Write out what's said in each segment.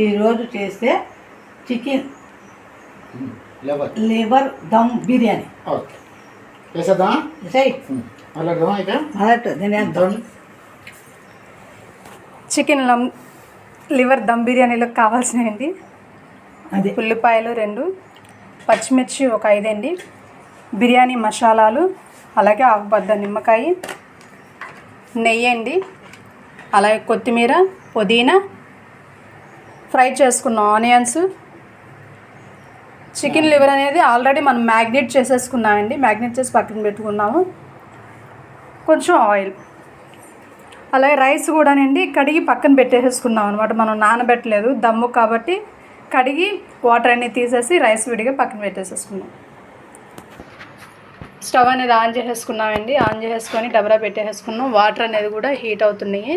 ఈరోజు చేస్తే chicken liver dum biryani. Okay వేసేద్దామా? అలాగేమా ఇక చికెన్ లివర్ దమ్ బిర్యానీలోకి కావాల్సినవి అది ఉల్లిపాయలు 2, పచ్చిమిర్చి ఒక 5 అండి, బిర్యానీ మసాలాలు, అలాగే ఆకుబద్ద నిమ్మకాయ, నెయ్యి అండి, అలాగే కొత్తిమీర, పుదీనా, ఫ్రై చేసుకున్న ఆనియన్స్. చికెన్ లివర్ అనేది ఆల్రెడీ మనం మ్యాగ్నేట్ చేసేసుకున్నామండి, మ్యాగ్నేట్ చేసి పక్కన పెట్టుకున్నాము. కొంచెం ఆయిల్, అలాగే రైస్ కూడానండి కడిగి పక్కన పెట్టేసుకున్నాం అనమాట. మనం నానబెట్టలేదు, దమ్ము కాబట్టి కడిగి వాటర్ అన్నీ తీసేసి రైస్ విడిగా పక్కన పెట్టేసేసుకున్నాం. స్టవ్ అనేది ఆన్ చేసేసుకున్నామండి, ఆన్ చేసేసుకొని డబరా పెట్టేసుకున్నాం. వాటర్ అనేది కూడా హీట్ అవుతున్నాయి.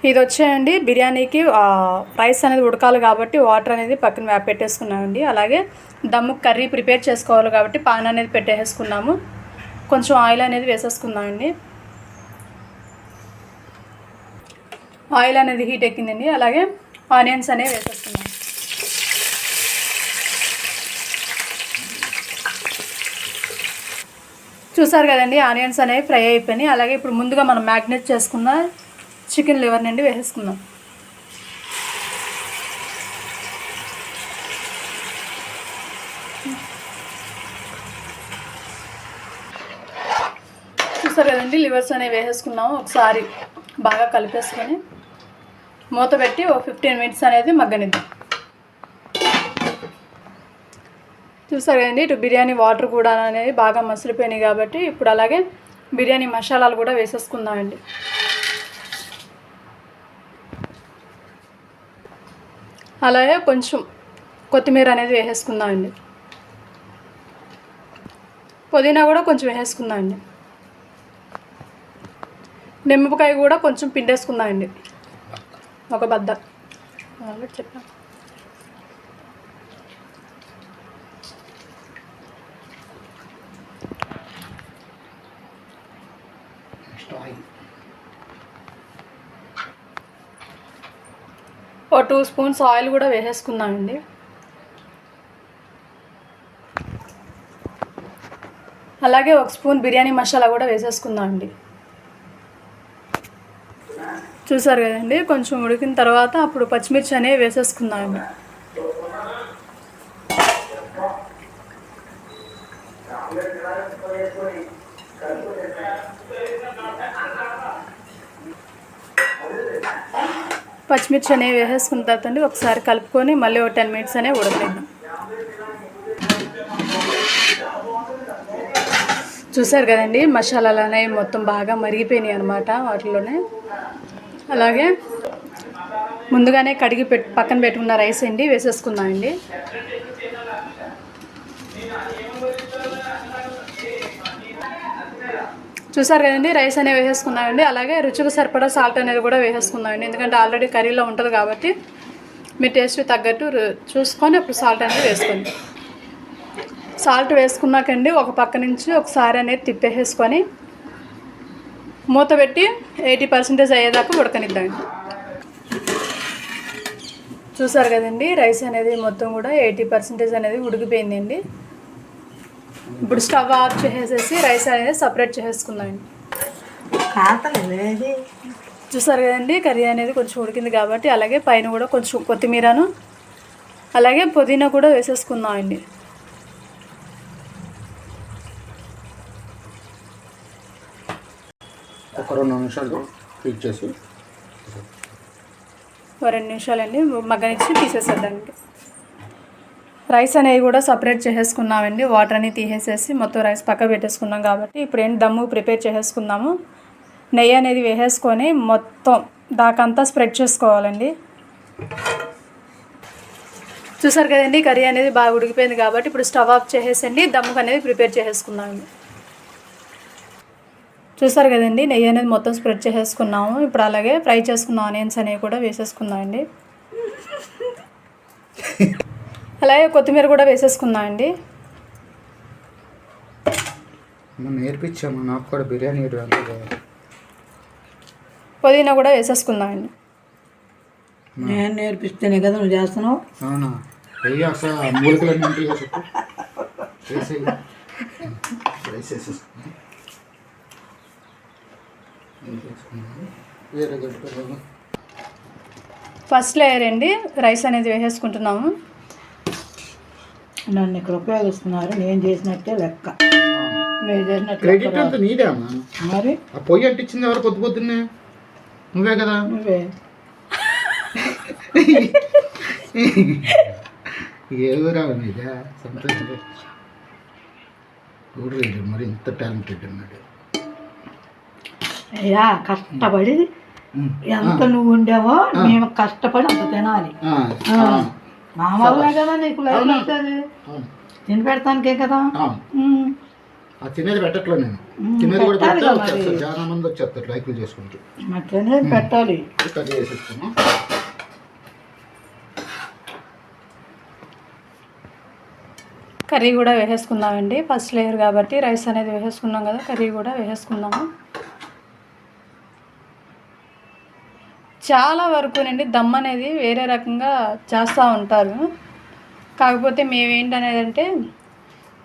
ఇది వచ్చేయండి బిర్యానీకి రైస్ అనేది ఉడకాలి కాబట్టి వాటర్ అనేది పక్కన పెట్టేసుకున్నామండి. అలాగే దమ్ము కర్రీ ప్రిపేర్ చేసుకోవాలి కాబట్టి పాన్ అనేది పెట్టేసుకున్నాము. కొంచెం ఆయిల్ అనేది వేసేసుకుందామండి. ఆయిల్ అనేది హీట్ ఎక్కిందండి. అలాగే ఆనియన్స్ అనేవి వేసేసుకున్నాం. చూసారు కదండి, ఆనియన్స్ అనేవి ఫ్రై అయిపోయినాయి. అలాగే ఇప్పుడు ముందుగా మనం మ్యాగ్నేట్ చేసుకున్న చికెన్ లివర్ నుండి వేసేసుకుందాం. చూసారు కదండి, లివర్స్ అనేవి వేసేసుకున్నాము. ఒకసారి బాగా కలిపేసుకొని మూత పెట్టి ఒక 15 మినిట్స్ అనేది మగ్గనిద్దాం. చూసారు కదండి, ఇటు బిర్యానీ వాటర్ కూడా అనేది బాగా మసిలిపోయినాయి కాబట్టి ఇప్పుడు అలాగే బిర్యానీ మసాలాలు కూడా వేసేసుకుందామండి. అలాగే కొంచెం కొత్తిమీర అనేది వేసేసుకుందామండి. పుదీనా కూడా కొంచెం వేసేసుకుందామండి. నిమ్మకాయ కూడా కొంచెం పిండేసుకుందామండి, ఒక బద్ద. చెప్పా ఒక 2 స్పూన్స్ ఆయిల్ కూడా వేసేసుకుందామండి. అలాగే 1 స్పూన్ బిర్యానీ మసాలా కూడా వేసేసుకుందామండి. చూసారు కదండి, కొంచెం ఉడికిన తర్వాత అప్పుడు పచ్చిమిర్చి అనేవి వేసేసుకుందామండి. పచ్చిమిర్చి అనేవి వేసేసుకున్న తర్వాత అండి ఒకసారి కలుపుకొని మళ్ళీ ఒక 10 మినిట్స్ అనేవి ఉడకనిద్దాం. చూసారు కదండి, మసాలాలు అనేవి మొత్తం బాగా మరిగిపోయినాయి అనమాట వాటిలోనే. అలాగే ముందుగానే కడిగి పక్కన పెట్టుకున్న రైస్ అండి వేసేసుకుందామండి. చూసారు కదండి, రైస్ అనేవి వేసేసుకున్నామండి. అలాగే రుచికి సరిపడా సాల్ట్ అనేది కూడా వేసేసుకుందామండి. ఎందుకంటే ఆల్రెడీ కర్రీలో ఉంటుంది కాబట్టి మీ టేస్ట్ తగ్గట్టు చూసుకొని అప్పుడు సాల్ట్ అనేది వేసుకోండి. సాల్ట్ వేసుకున్నాకండి ఒక పక్క నుంచి ఒకసారి అనేది తిప్పేసుకొని మూత పెట్టి 80% అయ్యేదాకా ఉడకనిద్దామండి. చూసారు కదండి, రైస్ అనేది మొత్తం కూడా 80% అనేది ఉడికిపోయిందండి. ఇప్పుడు స్టవ్ ఆఫ్ చేసేసి రైస్ అనేది సపరేట్ చేసేసుకుందామండి. చూసారు కదండి, కర్రీ అనేది కొంచెం ఉడికింది కాబట్టి అలాగే పైన కూడా కొంచెం కొత్తిమీరను అలాగే పుదీనా కూడా వేసేసుకుందామండి. ఒక 2 నిమిషాలు హీట్ చేసి 2 నిమిషాలండి మగ్గనిచ్చి తీసేసేద్దామండి. రైస్ అనేవి కూడా సపరేట్ చేసేసుకున్నామండి. వాటర్ అనేది తీసేసేసి మొత్తం రైస్ పక్క పెట్టేసుకున్నాం కాబట్టి ఇప్పుడు ఏంటి దమ్ము ప్రిపేర్ చేసేసుకుందాము. నెయ్యి అనేది వేసేసుకొని మొత్తం దాకంతా స్ప్రెడ్ చేసుకోవాలండి. చూసారు కదండి, కర్రీ అనేది బాగా ఉడికిపోయింది కాబట్టి ఇప్పుడు స్టవ్ ఆఫ్ చేసేసండి దమ్ముకు అనేది ప్రిపేర్ చేసేసుకున్నామండి. చూసారు కదండి, నెయ్యి అనేది మొత్తం స్ప్రెడ్ చేసేసుకున్నాము. ఇప్పుడు అలాగే ఫ్రై చేసుకున్న ఆనియన్స్ అనేవి కూడా వేసేసుకుందామండి. అలాగే కొత్తిమీర కూడా వేసేసుకుందామండి. నేర్పించాము నాకు కూడా బిర్యానీ. పుదీనా కూడా వేసేసుకుందామండి. నేను నేర్పిస్తేనే కదా నువ్వు చేస్తున్నావు. అవునా వెయ్యి అసలు మూలికలన్నీ ఉంటాయి కదా చెప్పు. వేసేయి. రైస్ వేసేసుకున్నాం. వేరే గడ్డ ఫస్ట్ లేయర్ అండి రైస్ అనేది వేసేసుకుంటున్నాము. నన్ను ఇక్కడ ఉపయోగిస్తున్నారు, నేను చేసినట్టే లెక్క. నేను చేసినట్టు క్రెడిట్ అంతా నీదే అమ్మా. మరి ఆ పొయ్యి అంటించింది ఎవరు పొద్దు పొద్దున్నే? నువ్వే కదా. నువ్వే ఏ ఊరా మీద సంతోషం ఊరు మరి ఇంత టాలెంటెడ్ అన్నాడు. అయ్యా కష్టపడి ఎంత నువ్వు ఉండేవో మేము కష్టపడి అంత తినాలి. మా వల్లే కదా నీకు లైఫ్ వస్తుంది, తిని పెడతానికే కదా. ఆ తినేది పెట్టట్లో నేను తినేది కూడా పెడతా వచ్చేస్తారు, చాలా మంది వచ్చేస్తారు లైక్లు చేసుకుంటూ. మరి తినేది పెట్టాలి. కట్ చేసేస్తాను. కర్రీ కూడా వేసేసుకుందామండి. ఫస్ట్ లేయర్ కాబట్టి రైస్ అనేది వేసేసుకున్నాం కదా, కర్రీ కూడా వేసేసుకుందాము. చాలా వరకు నుండి దమ్ అనేది వేరే రకంగా చేస్తూ ఉంటారు. కాకపోతే మేమేంటనేది అంటే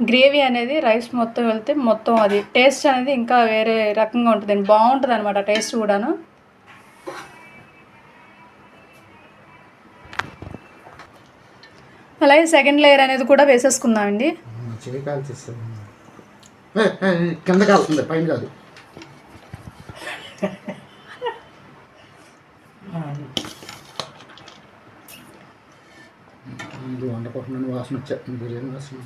గ్రేవీ అనేది రైస్ మొత్తం వెళ్తే మొత్తం అది టేస్ట్ అనేది ఇంకా వేరే రకంగా ఉంటుందండి, బాగుంటుంది అనమాట టేస్ట్ కూడాను. అలాగే సెకండ్ లేయర్ అనేది కూడా వేసేసుకుందామండి. కింద కాలుతుంది పైన కాదు. వండకుండా వాసన వచ్చేస్తుంది, బిర్యానీ వాసన.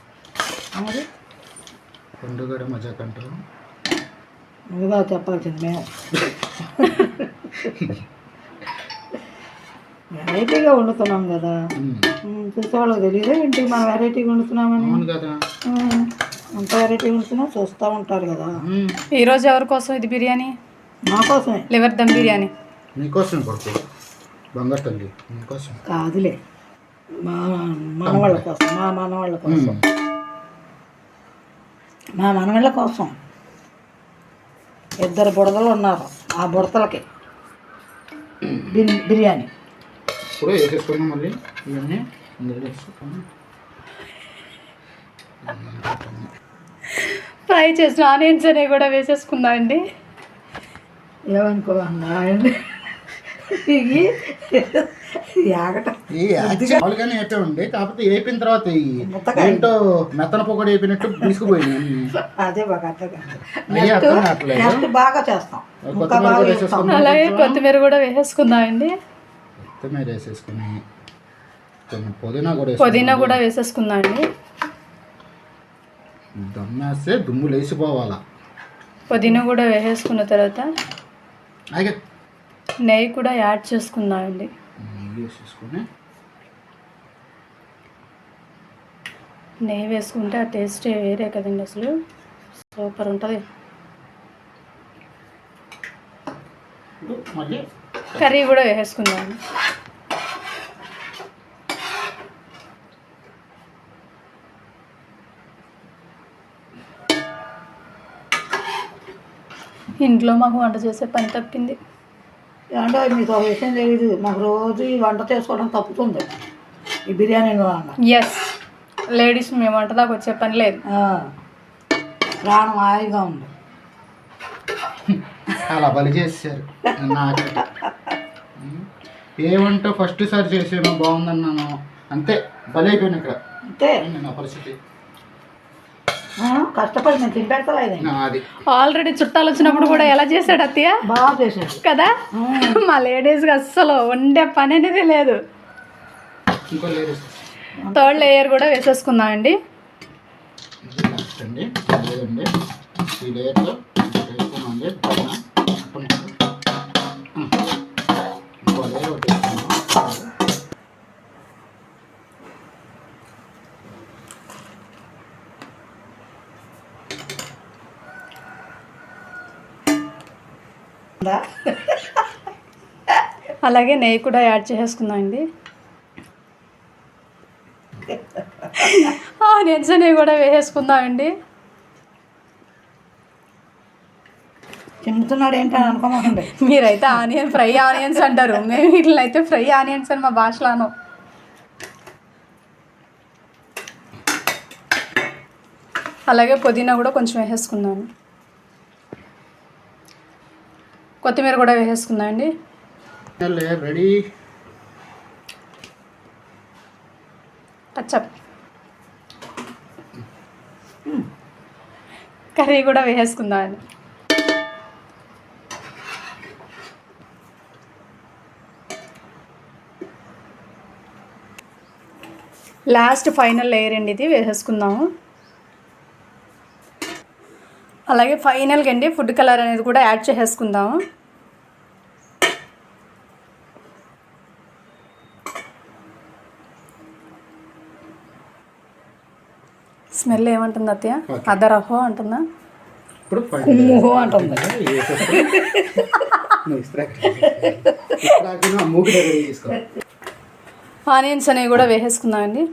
పండుగ మజా కంటారు. నువ్వుగా చెప్పాల్సింది మేము వెరైటీగా వండుతున్నాం కదా, చూసేవాళ్ళకి తెలియదు ఏంటి మనం వెరైటీగా వండుతున్నామని. కదా అంత వెరైటీ వండుతున్నా చూస్తూ ఉంటారు కదా. ఈరోజు ఎవరి కోసం ఇది బిర్యానీ? మా కోసమే. లివర్ దమ్ బిర్యానీ. నీకోసం కొడుకు బంగారు తల్లి, నీకోసం కాదులే, మా మనవాళ్ళ కోసం, మా మనవాళ్ళ కోసం, మా మనవాళ్ళ కోసం. 2 బుడతలు ఉన్నారు, ఆ బుడతలకి బిర్యానీ. ఇప్పుడు వేసేసుకున్నాం మళ్ళీ ఇవన్నీ వేసుకున్నాం. ఫ్రై చేసిన ఆనియన్స్ అనేవి కూడా వేసేసుకుందామండి. ఏమనుకోండి మామూలుగానే వేపేవండి, కాకపోతే వేపిన తర్వాత ఏంటో మెత్తన పొగడు వేపినట్టు తీసుకుపోయింది. అదే బాగా చేస్తాం. అలాగే కొత్తిమీర కూడా వేసేసుకుందామండి. కొత్తిమీర వేసేసుకుని పుదీనా కూడా వేసేసుకుందామండి. దమ్మేస్తే దుమ్ము లేచిపోవాలా. పుదీనా కూడా వేసేసుకున్న తర్వాత నెయ్యి కూడా యాడ్ చేసుకుందామండి. నెయ్యి వేసుకుంటే ఆ టేస్ట్ వేరే కదండి, అసలు సూపర్ ఉంటుంది. కర్రీ కూడా వేసేసుకుందామండి. ఇంట్లో మాకు వంట చేసే పని తప్పింది. అంటే మీకు ఒక విషయం తెలియదు, మాకు రోజు ఈ వంట చేసుకోవడం తప్పుతుంది ఈ బిర్యానీ వల్ల. ఎస్, లేడీస్ మేము వంట దాకా వచ్చే పని లేదు. ప్రాణం హాయిగా ఉంది. అలా బలి చేశారు నాకు. ఏమంటే ఫస్ట్ సారి చేసాను బాగుందన్నాను అంతే, బలైపోయాను ఇక్కడ. అంతే నా పరిస్థితి. కష్టపడి నేను తినిపెడతలేదు. ఆల్రెడీ చుట్టాలు వచ్చినప్పుడు కూడా ఎలా చేశాడు అత్తయ్య, బాగా చేశాడు కదా. మా లేడీస్కి అస్సలు వండే పని అనేది లేదు. థర్డ్ లేయర్ కూడా వేసేసుకుందామండి. అలాగే నెయ్యి కూడా యాడ్ చేసేసుకుందామండి. ఆనియన్స్ అనేవి కూడా వేసేసుకుందామండి. చెంచా అడుగుతున్నాడు ఏంటని అనుకోమండి. మీరైతే ఫ్రై ఆనియన్స్ అంటారు, మేము వీటిని అయితే ఫ్రై ఆనియన్స్ అని మా భాషలోను. అలాగే పుదీనా కూడా కొంచెం వేసేసుకుందాము, కొత్తిమీర కూడా వేసేసుకుందాం అండి. రెడీ. టచ్అప్. కర్రీ కూడా వేసేసుకుందాం అండి. లాస్ట్ ఫైనల్ లేయర్ అండి ఇది, వేసేసుకుందాము. అలాగే ఫైనల్గా అండి ఫుడ్ కలర్ అనేది కూడా యాడ్ చేసేసుకుందాము. స్మెల్ ఏమంటుంది అత్తయ్య? అదరహో అంటుందా? ఇప్పుడు కుమ్ముహో అంటుంది. ఆనియన్స్ అనేవి కూడా వేసేసుకుందామండి.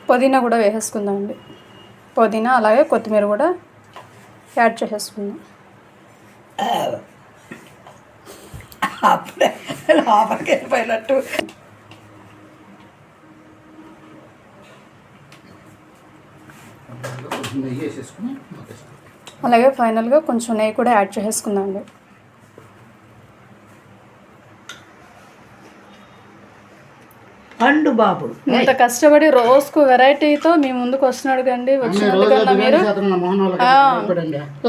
పుదీనా కూడా వేసేసుకుందామండి. పుదీనా అలాగే కొత్తిమీర కూడా యాడ్ చేసేసుకుందాం. అప్పుడే లోపలికి వెళ్ళిపోయినట్టు. అలాగే ఫైనల్గా కొంచెం నెయ్యి కూడా యాడ్ చేసేసుకుందామండి. పండు బాబు ఇంత కష్టపడి రోజుకు వెరైటీతో మీ ముందుకు వస్తున్నాడు కండి. వచ్చినందుకన్నా మీరు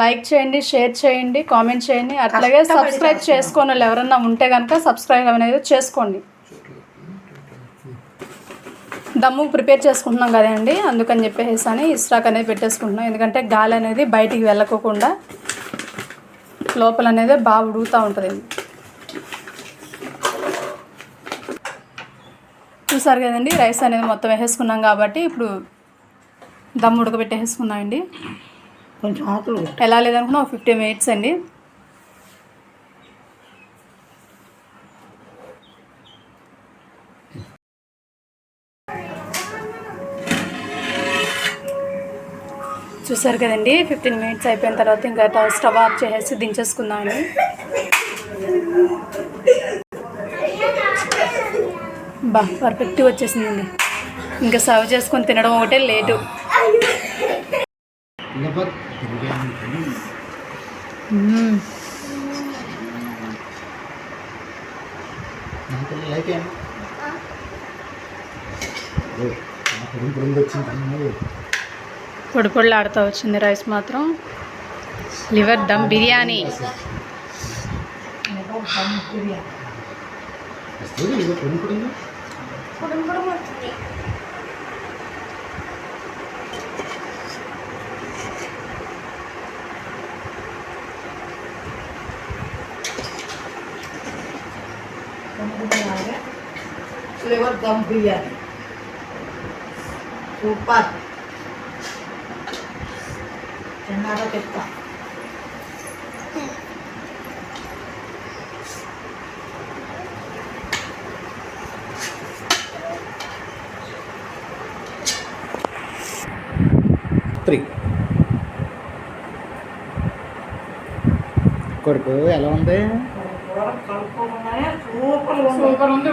లైక్ చేయండి, షేర్ చేయండి, కామెంట్ చేయండి. అట్లాగే సబ్స్క్రైబ్ చేసుకోని వాళ్ళు ఎవరన్నా ఉంటే కనుక సబ్స్క్రైబ్ అనేది చేసుకోండి. దమ్ము ప్రిపేర్ చేసుకుంటున్నాం కదండి, అందుకని చెప్పేసి అని ఇస్రాక్ అనేది పెట్టేసుకుంటున్నాం. ఎందుకంటే గాలి అనేది బయటికి వెళ్ళకోకుండా లోపల అనేది బాగా ఉడుగుతూ ఉంటుంది. చూసారు కదండి, రైస్ అనేది మొత్తం వేసేసుకున్నాం కాబట్టి ఇప్పుడు దమ్ ఉడకబెట్టేసుకున్నాం అండి. కొంచెం ఆకులు ఎలా లేదనుకున్నా 50 minutes అండి. చూసారు కదండి, 15 minutes అయిపోయిన తర్వాత ఇంకా స్టవ్ ఆఫ్ చేసేసి దించేసుకుందాం అండి. బా పర్ఫెక్ట్గా వచ్చేసిందండి. ఇంకా సర్వ్ చేసుకొని తినడం ఒకటే లేటు. పొడి పొడిలు ఆడుతూ వచ్చింది రైస్ మాత్రం. Liver dum biryani. Flavour dum biryani super. తిన్నారా చెప్తా. కొడుకు ఎలా ఉంది? సూపర్ ఉంది.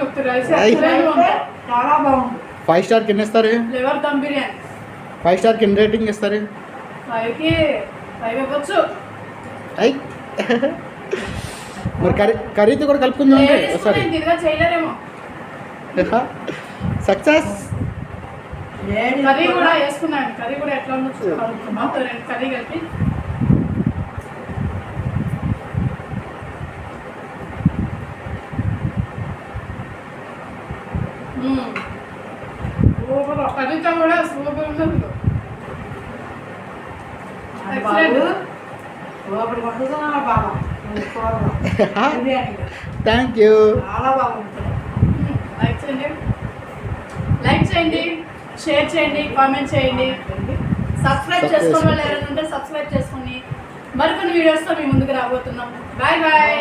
చాలా బాగుంది. 5 స్టార్ కింద ఇస్తారు. లివర్ దమ్ బిర్యానీ 5 స్టార్ కింద రేటింగ్ ఇస్తారు. 5కి 5 ఇవ్వచ్చు. అయ్యి మరి కర్రీతో కూడా కలుపుకుందాం. సారీ చేయలేరేమో. సక్సెస్. కర్రీ కూడా వేసుకున్నాను. కర్రీ కూడా ఎట్లా ఉందో చూడాలి. కర్రీ కలిపి కర్రీతో కూడా సూపర్ ఉంది. Thank you. లైక్ చేయండి, షేర్ చేయండి, కామెంట్ చేయండి. సబ్స్క్రైబ్ చేసుకోండి. వాళ్ళు ఎవరైనా ఉంటే సబ్స్క్రైబ్ చేసుకోండి. మరికొన్ని వీడియోస్తో మీ ముందుకు రాబోతున్నాం. Bye bye.